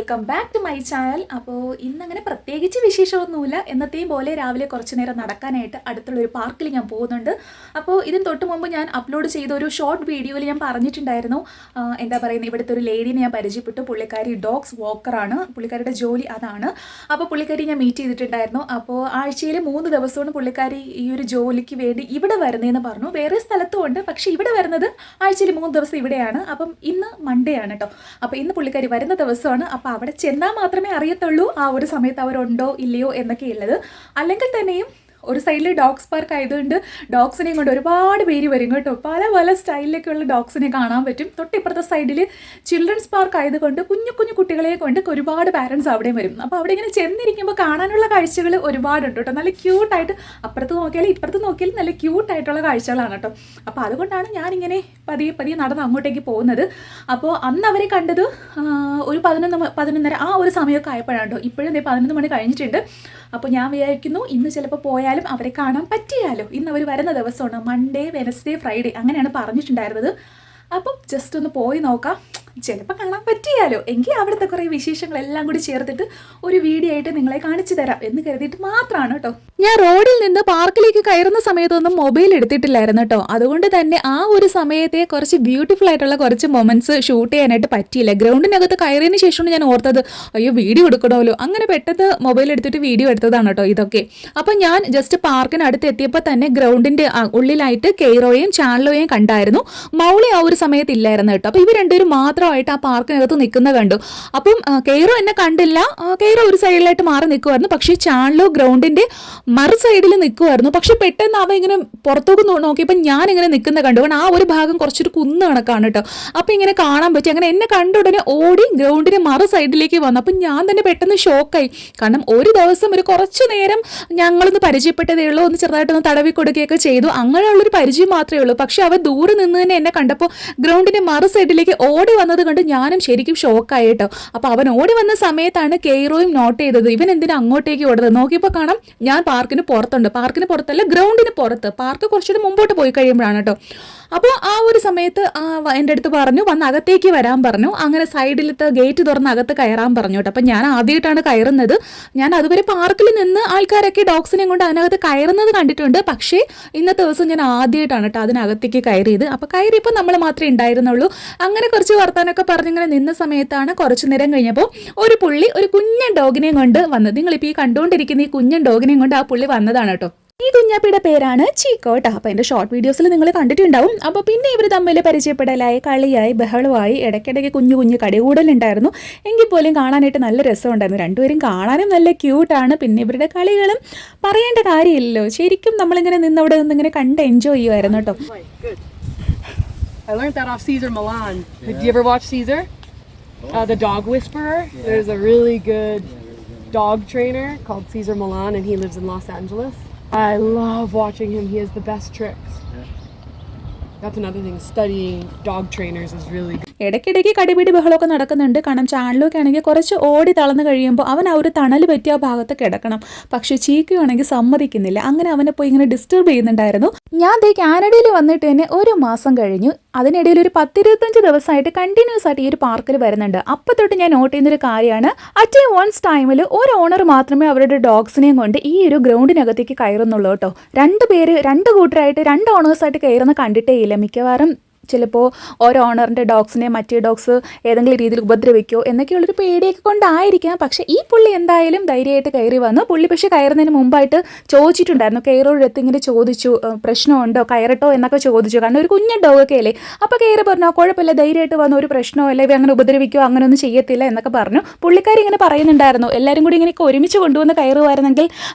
Welcome back to my channel. അപ്പോൾ ഇന്നങ്ങനെ പ്രത്യേകിച്ച് വിശേഷമൊന്നുമില്ല. എന്നത്തെയും പോലെ രാവിലെ കുറച്ച് നേരം നടക്കാനായിട്ട് അടുത്തുള്ളൊരു പാർക്കിൽ ഞാൻ പോകുന്നുണ്ട്. അപ്പോൾ ഇതിന് തൊട്ട് മുമ്പ് ഞാൻ അപ്ലോഡ് ചെയ്ത ഒരു ഷോർട്ട് വീഡിയോയിൽ ഞാൻ പറഞ്ഞിട്ടുണ്ടായിരുന്നു, എന്താ പറയുന്നത്, ഇവിടുത്തെ ഒരു ലേഡീനെ ഞാൻ പരിചയപ്പെട്ടു. പുള്ളിക്കാരി ഡോഗ്സ് വോക്കറാണ്, പുള്ളിക്കാരിയുടെ ജോലി അതാണ്. അപ്പോൾ പുള്ളിക്കാരി ഞാൻ മീറ്റ് ചെയ്തിട്ടുണ്ടായിരുന്നു. അപ്പോൾ ആഴ്ചയിൽ 3 ദിവസമാണ് പുള്ളിക്കാരി ഈ ഒരു ജോലിക്ക് വേണ്ടി ഇവിടെ വരുന്നതെന്ന് പറഞ്ഞു. വേറെ സ്ഥലത്തും ഉണ്ട്, പക്ഷേ ഇവിടെ വരുന്നത് ആഴ്ചയിൽ 3 ദിവസം ഇവിടെയാണ്. അപ്പം ഇന്ന് മൺഡേ ആണ് കേട്ടോ. അപ്പോൾ ഇന്ന് പുള്ളിക്കാരി വരുന്ന ദിവസമാണ്. അപ്പോൾ അവിടെ ചെന്നാൽ മാത്രമേ അറിയത്തുള്ളൂ ആ ഒരു സമയത്ത് അവരുണ്ടോ ഇല്ലയോ എന്നൊക്കെയുള്ളത്. അല്ലെങ്കിൽ തന്നെയും ഒരു സൈഡിൽ ഡോഗ്സ് പാർക്ക് ആയതുകൊണ്ട് ഡോഗ്സിനെയും കൊണ്ട് ഒരുപാട് പേര് വരും കേട്ടോ. പല പല സ്റ്റൈലിലേക്കുള്ള ഡോഗ്സിനെ കാണാൻ പറ്റും. തൊട്ടിപ്പുറത്തെ സൈഡിൽ ചിൽഡ്രൻസ് പാർക്ക് ആയതുകൊണ്ട് കുഞ്ഞു കുഞ്ഞു കുട്ടികളെ കൊണ്ട് ഒരുപാട് പാരൻസ് അവിടെയും വരും. അപ്പോൾ അവിടെ ഇങ്ങനെ ചെന്നിരിക്കുമ്പോൾ കാണാനുള്ള കാഴ്ചകൾ ഒരുപാടുണ്ട് കേട്ടോ. നല്ല ക്യൂട്ടായിട്ട് അപ്പുറത്ത് നോക്കിയാലും ഇപ്പുറത്ത് നോക്കിയാലും നല്ല ക്യൂട്ടായിട്ടുള്ള കാഴ്ചകളാണ് കേട്ടോ. അപ്പോൾ അതുകൊണ്ടാണ് ഞാനിങ്ങനെ പതിയെ പതിയെ നടന്ന് അങ്ങോട്ടേക്ക് പോകുന്നത്. അപ്പോൾ അന്ന് അവരെ കണ്ടത് ഒരു 11:30 ആ ഒരു സമയമൊക്കെ ആയപ്പോഴാണ് കേട്ടോ. ഇപ്പോഴും 11 മണി കഴിഞ്ഞിട്ടുണ്ട്. അപ്പോൾ ഞാൻ വിചാരിക്കുന്നു ഇന്ന് ചിലപ്പോൾ പോയാലും അവരെ കാണാൻ പറ്റിയാലോ. ഇന്ന് അവർ വരുന്ന ദിവസമാണ്, മൺഡേ, വെനസ്ഡേ, ഫ്രൈഡേ അങ്ങനെയാണ് പറഞ്ഞിട്ടുണ്ടായിരുന്നത്. അപ്പം ജസ്റ്റ് ഒന്ന് പോയി നോക്കാം, ചിലപ്പോൾ കാണാൻ പറ്റിയാലോ. എങ്കിൽ അവിടുത്തെ കുറേ വിശേഷങ്ങളെല്ലാം കൂടി ചേർത്തിട്ട് ഒരു വീഡിയോ ആയിട്ട് നിങ്ങളെ കാണിച്ചു തരാം എന്ന് കരുതിയിട്ട് മാത്രമാണ് കേട്ടോ. ഞാൻ റോഡിൽ നിന്ന് പാർക്കിലേക്ക് കയറുന്ന സമയത്തൊന്നും മൊബൈൽ എടുത്തിട്ടില്ലായിരുന്നു കേട്ടോ. അതുകൊണ്ട് തന്നെ ആ ഒരു സമയത്തെ കുറച്ച് ബ്യൂട്ടിഫുൾ ആയിട്ടുള്ള കുറച്ച് മൊമെന്റ്സ് ഷൂട്ട് ചെയ്യാനായിട്ട് പറ്റിയില്ല. ഗ്രൗണ്ടിനകത്ത് കയറിയതിന് ശേഷമാണ് ഞാൻ ഓർത്തത്, അയ്യോ വീഡിയോ എടുക്കണമല്ലോ. അങ്ങനെ പെട്ടെന്ന് മൊബൈൽ എടുത്തിട്ട് വീഡിയോ എടുത്തതാണ് കേട്ടോ ഇതൊക്കെ. അപ്പം ഞാൻ ജസ്റ്റ് പാർക്കിനടുത്ത് എത്തിയപ്പോൾ തന്നെ ഗ്രൗണ്ടിന്റെ ഉള്ളിലായിട്ട് കെയ്റോയും ചാനലോയും കണ്ടായിരുന്നു. മൗളി ആ ഒരു സമയത്ത് ഇല്ലായിരുന്നു കേട്ടോ. അപ്പോൾ ഇവർ രണ്ടുപേരും മാത്രമായിട്ട് ആ പാർക്കിനകത്ത് നിൽക്കുന്ന കണ്ടു. അപ്പം കെയ്റോ എന്നെ കണ്ടില്ല. കെയ്റോ ഒരു സൈഡിലായിട്ട് മാറി നിൽക്കുമായിരുന്നു. പക്ഷേ ചാനലോ ഗ്രൗണ്ടിന്റെ മറു സൈഡിൽ നിൽക്കുമായിരുന്നു. പക്ഷെ പെട്ടെന്ന് അവ ഇങ്ങനെ പുറത്തേക്ക് നോക്കിയപ്പോൾ ഞാൻ ഇങ്ങനെ നിൽക്കുന്ന കണ്ടു. കാരണം ആ ഒരു ഭാഗം കുറച്ചൊരു കുന്ന് കണക്കാണ് കേട്ടോ. അപ്പം ഇങ്ങനെ കാണാൻ പറ്റി. അങ്ങനെ എന്നെ കണ്ട ഉടനെ ഓടി ഗ്രൗണ്ടിന്റെ മറു സൈഡിലേക്ക് വന്നു. അപ്പം ഞാൻ തന്നെ പെട്ടെന്ന് ഷോക്കായി. കാരണം ഒരു ദിവസം ഒരു കുറച്ചു നേരം ഞങ്ങളൊന്ന് പരിചയപ്പെട്ടതേ ഉള്ളൂ, ഒന്ന് ചെറുതായിട്ടൊന്ന് തടവി കൊടുക്കുകയൊക്കെ ചെയ്തു. അങ്ങനെയുള്ളൊരു പരിചയം മാത്രമേ ഉള്ളൂ. പക്ഷെ അവ ദൂരെ നിന്ന് തന്നെ എന്നെ കണ്ടപ്പോൾ ഗ്രൗണ്ടിന്റെ മറു സൈഡിലേക്ക് ഓടി വന്നത് കണ്ട് ഞാനും ശരിക്കും ഷോക്കായി കേട്ടോ. അപ്പൊ അവൻ ഓടി വന്ന സമയത്താണ് കെയ്റോയും നോട്ട് ചെയ്തത്, ഇവൻ എന്തിനാ അങ്ങോട്ടേക്ക് ഓടുന്നത്. നോക്കിയപ്പോൾ കാണാം ഞാൻ പാർക്കിന് പുറത്തുണ്ട്. പാർക്കിന് പുറത്തല്ല, ഗ്രൗണ്ടിന് പുറത്ത്. പാർക്ക് കുറച്ചുകൂടി മുമ്പോട്ട് പോയി കഴിയുമ്പോഴാണ് കേട്ടോ. അപ്പോൾ ആ ഒരു സമയത്ത് എൻ്റെ അടുത്ത് പറഞ്ഞു, വന്ന് അകത്തേക്ക് വരാൻ പറഞ്ഞു. അങ്ങനെ സൈഡിലത്തെ ഗേറ്റ് തുറന്ന് അകത്ത് കയറാൻ പറഞ്ഞു കേട്ടോ. അപ്പം ഞാൻ ആദ്യമായിട്ടാണ് കയറുന്നത്. ഞാൻ അതുവരെ പാർക്കിൽ നിന്ന് ആൾക്കാരൊക്കെ ഡോഗ്സിനെയും കൊണ്ട് അതിനകത്ത് കയറുന്നത് കണ്ടിട്ടുണ്ട്. പക്ഷേ ഇന്നത്തെ ദിവസം ഞാൻ ആദ്യമായിട്ടാണ് കേട്ടോ അതിനകത്തേക്ക് കയറിയത്. അപ്പോൾ കയറിയപ്പോൾ നമ്മൾ മാത്രമേ ഉണ്ടായിരുന്നുള്ളൂ. അങ്ങനെ കുറച്ച് വർത്താനൊക്കെ പറഞ്ഞിങ്ങനെ നിന്ന സമയത്താണ് കുറച്ച് നേരം കഴിഞ്ഞപ്പോൾ ഒരു പുള്ളി ഒരു കുഞ്ഞൻ ഡോഗിനെയും കൊണ്ട് വന്നത്. നിങ്ങളിപ്പോൾ ഈ കണ്ടുകൊണ്ടിരിക്കുന്ന ഈ കുഞ്ഞൻ ഡോഗിനെയും കൊണ്ട് ആ പുള്ളി വന്നതാണ് കേട്ടോ. ഈ കുഞ്ഞാപ്പിയുടെ പേരാണ് ചീക്കോ കേട്ടോ. അപ്പോൾ എൻ്റെ ഷോർട്ട് വീഡിയോസിൽ നിങ്ങൾ കണ്ടിട്ടുണ്ടാവും. അപ്പോൾ പിന്നെ ഇവർ തമ്മിൽ പരിചയപ്പെടലായി, കളിയായി, ബഹളമായി, ഇടയ്ക്കിടയ്ക്ക് കുഞ്ഞു കുഞ്ഞു കടികൂടലുണ്ടായിരുന്നു. എങ്കിൽ പോലും കാണാനായിട്ട് നല്ല രസമുണ്ടായിരുന്നു. രണ്ടുപേരും കാണാനും നല്ല ക്യൂട്ടാണ്. പിന്നെ ഇവരുടെ കളികളും പറയേണ്ട കാര്യമില്ലല്ലോ. ശരിക്കും നമ്മളിങ്ങനെ നിന്നവിടെ നിന്നിങ്ങനെ കണ്ട് എൻജോയ് ചെയ്യുമായിരുന്നു കേട്ടോ. I learned that off Cesar Millan. Did you ever watch Cesar? The dog whisperer. There's a really good dog trainer called Cesar Millan, and he lives in Los Angeles. I love watching him. He has the best tricks. That's another thing. Studying dog trainers is really good. ഇടയ്ക്കിടയ്ക്ക് കടിപിടി ബഹളമൊക്കെ നടക്കുന്നുണ്ട്. കാരണം ചാനലൊക്കെ ആണെങ്കിൽ കുറച്ച് ഓടി തളർന്ന് കഴിയുമ്പോൾ അവൻ ആ ഒരു തണൽ പറ്റിയ ഭാഗത്ത് കിടക്കണം. പക്ഷേ ചീക്കയാണെങ്കിൽ സമ്മതിക്കുന്നില്ല. അങ്ങനെ അവനെ പോയി ഇങ്ങനെ ഡിസ്റ്റർബ് ചെയ്യുന്നുണ്ടായിരുന്നു. ഞാൻ കാനഡയിൽ വന്നിട്ട് തന്നെ 1 മാസം കഴിഞ്ഞു. അതിനിടയിൽ ഒരു 10-25 ദിവസമായിട്ട് കണ്ടിന്യൂസ് ആയിട്ട് ഈ ഒരു പാർക്കിൽ വരുന്നുണ്ട്. അപ്പോൾ തൊട്ട് ഞാൻ നോട്ട് ചെയ്യുന്നൊരു കാര്യമാണ്, അറ്റ് വൺസ് ടൈമിൽ ഒരു ഓണർ മാത്രമേ അവരുടെ ഡോഗ്സിനെയും കൊണ്ട് ഈ ഒരു ഗ്രൗണ്ടിനകത്തേക്ക് കയറുന്നുള്ളൂ കേട്ടോ. 2 കൂട്ടരായിട്ട് 2 ഓണേഴ്സായിട്ട് കയറുന്ന കണ്ടിട്ടേ ഇല്ല. മിക്കവാറും ചിലപ്പോൾ ഓരോ ഓണറിൻ്റെ ഡോഗ്സിനെ മറ്റേ ഡോഗ്സ് ഏതെങ്കിലും രീതിയിൽ ഉപദ്രവിക്കുമോ എന്നൊക്കെയുള്ളൊരു പേടിയൊക്കെ കൊണ്ടായിരിക്കാം. പക്ഷേ ഈ പുള്ളി എന്തായാലും ധൈര്യമായിട്ട് കയറി വന്നു. പുള്ളി പക്ഷേ കയറുന്നതിന് മുമ്പായിട്ട് ചോദിച്ചിട്ടുണ്ടായിരുന്നു, കയറോടെ അടുത്ത് ഇങ്ങനെ ചോദിച്ചു, പ്രശ്നമുണ്ടോ, കയറട്ടോ എന്നൊക്കെ ചോദിച്ചു. കാരണം ഒരു കുഞ്ഞൻ ഡോഗൊക്കെ അല്ലേ. അപ്പോൾ കയറി പറഞ്ഞു, കുഴപ്പമില്ല, ധൈര്യമായിട്ട് വന്നു, ഒരു പ്രശ്നമോ അല്ലെ, ഇവ അങ്ങനെ ഉപദ്രവിക്കുമോ, അങ്ങനെയൊന്നും ചെയ്യത്തില്ല എന്നൊക്കെ പറഞ്ഞു. പുള്ളിക്കാരി ഇങ്ങനെ പറയുന്നുണ്ടായിരുന്നു, എല്ലാവരും കൂടി ഇങ്ങനെയൊക്കെ ഒരുമിച്ച് കൊണ്ടുവന്ന് കയറുമായിരുന്നെങ്കിൽ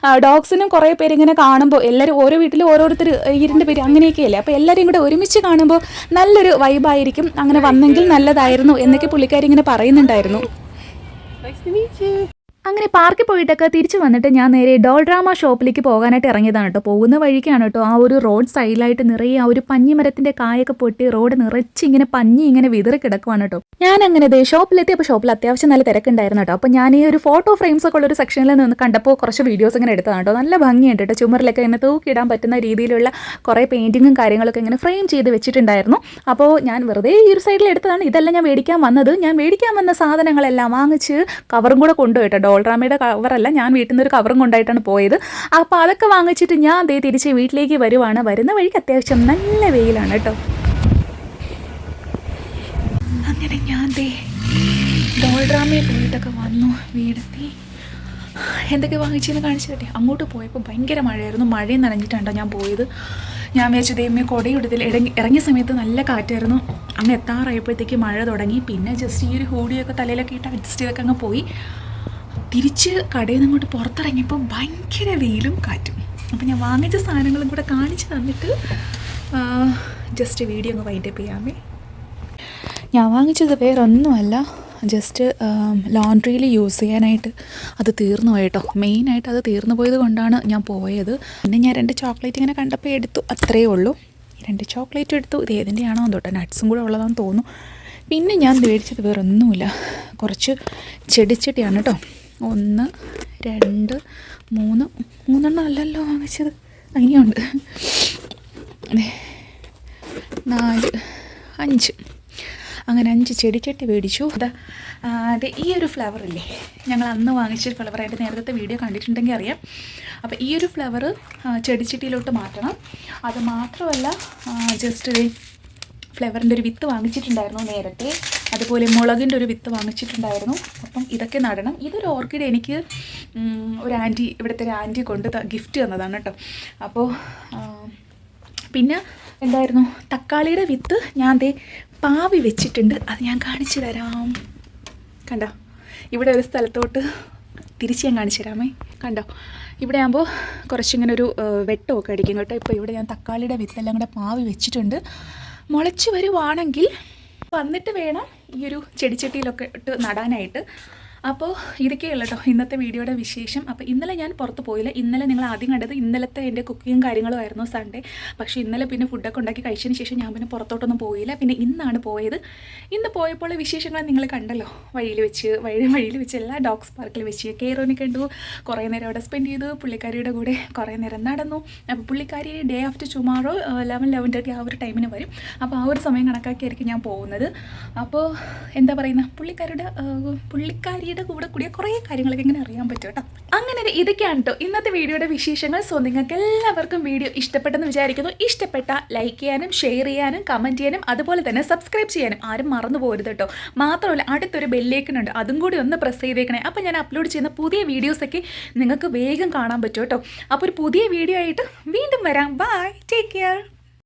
ഡോഗ്സിനും കുറേ പേര് ഇങ്ങനെ കാണുമ്പോൾ, എല്ലാവരും ഓരോ വീട്ടിലും ഓരോരുത്തർ 2 പേര് അങ്ങനെയൊക്കെയല്ലേ, അപ്പോൾ എല്ലാവരെയും കൂടെ ഒരുമിച്ച് കാണുമ്പോൾ നല്ലൊരു വൈബായിരിക്കും. അങ്ങനെ വന്നെങ്കിൽ നല്ലതായിരുന്നു എന്നൊക്കെ പുള്ളിക്കാരി ഇങ്ങനെ പറയുന്നുണ്ടായിരുന്നു. അങ്ങനെ പാർക്കിൽ പോയിട്ടൊക്കെ തിരിച്ച് വന്നിട്ട് ഞാൻ നേരെ ഡോൾ ഡ്രാമ ഷോപ്പിലേക്ക് പോകാനായിട്ട് ഇറങ്ങിയതാണ് കേട്ടോ. പോകുന്ന വഴിക്കാണ് കേട്ടോ ആ ഒരു റോഡ് സൈഡിലായിട്ട് നിറയെ ആ ഒരു പഞ്ഞിമരത്തിൻ്റെ കായൊക്കെ പൊട്ടി റോഡ് നിറച്ച് ഇങ്ങനെ പഞ്ഞി ഇങ്ങനെ വിതറി കിടക്കുവാണ് കേട്ടോ. ഞാൻ അങ്ങനെ ഷോപ്പിലെത്തി. അപ്പോൾ ഷോപ്പിൽ അത്യാവശ്യം നല്ല തിരക്കുണ്ടായിരുന്നു കേട്ടോ. അപ്പോൾ ഞാൻ ഈ ഒരു ഫോട്ടോ ഫ്രെയിംസ് ഒക്കെ ഉള്ള ഒരു സെക്ഷനിൽ നിന്ന് കണ്ടപ്പോൾ കുറച്ച് വീഡിയോസ് ഇങ്ങനെ എടുത്തതാണ് കേട്ടോ. നല്ല ഭംഗിയുണ്ട് കേട്ടോ. ചുമരിലൊക്കെ ഇങ്ങനെ തൂക്കിയിടാൻ പറ്റുന്ന രീതിയിലുള്ള കുറേ പെയിൻറ്റിങ്ങും കാര്യങ്ങളൊക്കെ ഇങ്ങനെ ഫ്രെയിം ചെയ്ത് വെച്ചിട്ടുണ്ടായിരുന്നു. അപ്പോൾ ഞാൻ വെറുതെ ഈ ഒരു സൈഡിൽ എടുത്തതാണ്. ഇതെല്ലാം ഞാൻ മേടിക്കാൻ വന്നത്. ഞാൻ മേടിക്കാൻ വന്ന സാധനങ്ങളെല്ലാം വാങ്ങിച്ച് കവറും കൂടെ കൊണ്ടുപോയിട്ടോ. ഡോൾ ഡ്രാമയുടെ കവറല്ല, ഞാൻ വീട്ടിൽ നിന്ന് ഒരു കവറും കൊണ്ടായിട്ടാണ് പോയത്. അപ്പോൾ അതൊക്കെ വാങ്ങിച്ചിട്ട് ഞാൻ തിരിച്ച് വീട്ടിലേക്ക് വരുവാണ്. വരുന്ന വഴിക്ക് അത്യാവശ്യം നല്ല വെയിലാണ് കേട്ടോ. അങ്ങനെ ഞാൻ ഡോൾ ഡ്രാമയിൽ പോയിട്ടൊക്കെ വന്നു. വീടെത്തി എന്തൊക്കെ വാങ്ങിച്ചെന്ന് കാണിച്ചു തരട്ടെ. അങ്ങോട്ട് പോയപ്പോൾ ഭയങ്കര മഴയായിരുന്നു. മഴയും നനഞ്ഞിട്ടാണ് ഞാൻ പോയത്. ഞാൻ വിചാരിച്ചു ദൈവമേ കൊടയെടുത്തിൽ ഇറങ്ങിയ സമയത്ത് നല്ല കാറ്റായിരുന്നു. അങ്ങ് എത്താറായപ്പോഴത്തേക്ക് മഴ തുടങ്ങി. പിന്നെ ജസ്റ്റ് ഈ ഒരു ഹൂഡിയൊക്കെ തലയിലൊക്കെ ഇട്ട് അഡ്ജസ്റ്റ് ചെയ്തൊക്കെ അങ്ങ് പോയി. തിരിച്ച് കടയിൽ നിന്ന് അങ്ങോട്ട് പുറത്തിറങ്ങിയപ്പോൾ ഭയങ്കര വെയിലും കാറ്റും. അപ്പോൾ ഞാൻ വാങ്ങിച്ച സാധനങ്ങളും കൂടെ കാണിച്ച് തന്നിട്ട് ജസ്റ്റ് വീഡിയോ അങ്ങ് വൈൻഡപ്പ് ചെയ്യാമേ. ഞാൻ വാങ്ങിച്ചത് വേറെ ഒന്നുമല്ല, ജസ്റ്റ് ലോണ്ട്രിയിൽ യൂസ് ചെയ്യാനായിട്ട് അത് തീർന്നു പോയിട്ടോ. മെയിനായിട്ട് അത് തീർന്നു പോയത് കൊണ്ടാണ് ഞാൻ പോയത്. പിന്നെ ഞാൻ 2 ചോക്ലേറ്റ് ഇങ്ങനെ കണ്ടപ്പോൾ എടുത്തു, അത്രയേ ഉള്ളൂ. 2 ചോക്ലേറ്റ് എടുത്തു. ഇത് ഏതിൻ്റെയാണോ തൊട്ടോ, നട്ട്സും കൂടെ ഉള്ളതാണെന്ന് തോന്നുന്നു. പിന്നെ ഞാൻ മേടിച്ചത് വേറെ ഒന്നുമില്ല, കുറച്ച് ചെടിച്ചട്ടിയാണ് കേട്ടോ. 1 2 3 3 അല്ലല്ലോ വാങ്ങിച്ചത്, അങ്ങനെയുണ്ട്. 4 5 അങ്ങനെ 5 ചെടിച്ചട്ടി മേടിച്ചു. അതെ, ഈ ഒരു ഫ്ലവർ ഇല്ലേ, ഞങ്ങൾ അന്ന് വാങ്ങിച്ച ഫ്ലവറായിട്ട് നേരത്തെ വീഡിയോ കണ്ടിട്ടുണ്ടെങ്കിൽ അറിയാം. അപ്പോൾ ഈ ഒരു ഫ്ലവർ ചെടിച്ചട്ടിയിലോട്ട് മാറ്റണം. അത് മാത്രമല്ല ജസ്റ്റ് ഫ്ലവറിൻ്റെ ഒരു വിത്ത് വാങ്ങിച്ചിട്ടുണ്ടായിരുന്നു നേരത്തെ. അതുപോലെ മുളകിൻ്റെ ഒരു വിത്ത് വാങ്ങിച്ചിട്ടുണ്ടായിരുന്നു. അപ്പം ഇതൊക്കെ നടണം. ഇതൊരു ഓർക്കിഡ് എനിക്ക് ഒരു ആൻറ്റി, ഇവിടുത്തെ ഒരു ആൻറ്റി കൊണ്ട് ഗിഫ്റ്റ് തന്നതാണ് കേട്ടോ. അപ്പോൾ പിന്നെ എന്തായിരുന്നു, തക്കാളിയുടെ വിത്ത് ഞാൻ പാവി വെച്ചിട്ടുണ്ട്. അത് ഞാൻ കാണിച്ചു തരാം. കണ്ടോ, ഇവിടെ ഒരു സ്ഥലത്തോട്ട് തിരിച്ച് ഞാൻ കാണിച്ചു തരാമേ. കണ്ടോ, ഇവിടെ ആകുമ്പോൾ കുറച്ചിങ്ങനെ ഒരു വെട്ടമൊക്കെ അടിക്കും കേട്ടോ. ഇപ്പോൾ ഇവിടെ ഞാൻ തക്കാളിയുടെ വിത്തെല്ലാം കൂടെ പാവി വെച്ചിട്ടുണ്ട്. മുളച്ച് വരുവാണെങ്കിൽ വന്നിട്ട് വേണം ഈ ഒരു ചെടിച്ചട്ടിയിലൊക്കെ ഇട്ട് നടാനായിട്ട്. അപ്പോൾ ഇതൊക്കെയുള്ള കേട്ടോ ഇന്നത്തെ വീഡിയോയുടെ വിശേഷം. അപ്പോൾ ഇന്നലെ ഞാൻ പുറത്ത് പോയില്ല. ഇന്നലെ നിങ്ങൾ ആദ്യം കണ്ടത് ഇന്നലത്തെ എൻ്റെ കുക്കിങ്ങും കാര്യങ്ങളും ആയിരുന്നു സൺഡേ. പക്ഷേ ഇന്നലെ പിന്നെ ഫുഡൊക്കെ ഉണ്ടാക്കി കഴിച്ചതിന് ശേഷം ഞാൻ പിന്നെ പുറത്തോട്ടൊന്നും പോയില്ല. പിന്നെ ഇന്നാണ് പോയത്. ഇന്ന് പോയപ്പോൾ വിശേഷങ്ങൾ നിങ്ങൾ കണ്ടല്ലോ. വഴിയിൽ വെച്ച് എല്ലാ ഡോഗ്സ് പാർക്കിൽ വെച്ച് കെയറോനെ കണ്ടു. കുറേ നേരം അവിടെ സ്പെൻഡ് ചെയ്തു. പുള്ളിക്കാരിയുടെ കൂടെ കുറേ നേരം നടന്നു. അപ്പോൾ പുള്ളിക്കാരി ഡേ ആഫ്റ്റർ ടുമാറോ 11-11:30 ആ ഒരു ടൈമിന് വരും. അപ്പോൾ ആ ഒരു സമയം കണക്കാക്കിയായിരിക്കും ഞാൻ പോകുന്നത്. അപ്പോൾ എന്താ പറയുന്നത്, പുള്ളിക്കാരിയുടെ കൂടെ കൂടിയ കുറേ കാര്യങ്ങളൊക്കെ ഇങ്ങനെ അറിയാൻ പറ്റും കേട്ടോ. അങ്ങനെ ഇതൊക്കെയാണ് കേട്ടോ ഇന്നത്തെ വീഡിയോയുടെ വിശേഷങ്ങൾ. സോ നിങ്ങൾക്ക് എല്ലാവർക്കും വീഡിയോ ഇഷ്ടപ്പെട്ടെന്ന് വിചാരിക്കുന്നു. ഇഷ്ടപ്പെട്ട ലൈക്ക് ചെയ്യാനും ഷെയർ ചെയ്യാനും കമൻറ്റ് ചെയ്യാനും അതുപോലെ തന്നെ സബ്സ്ക്രൈബ് ചെയ്യാനും ആരും മറന്നു പോരുത് കേട്ടോ. മാത്രമല്ല അടുത്തൊരു ബെല്ലേക്കനുണ്ട്, അതും കൂടി ഒന്ന് പ്രസ് ചെയ്തേക്കണേ. അപ്പോൾ ഞാൻ അപ്ലോഡ് ചെയ്യുന്ന പുതിയ വീഡിയോസൊക്കെ നിങ്ങൾക്ക് വേഗം കാണാൻ പറ്റും കേട്ടോ. അപ്പോൾ ഒരു പുതിയ വീഡിയോ ആയിട്ട് വീണ്ടും വരാം. Bye, take care.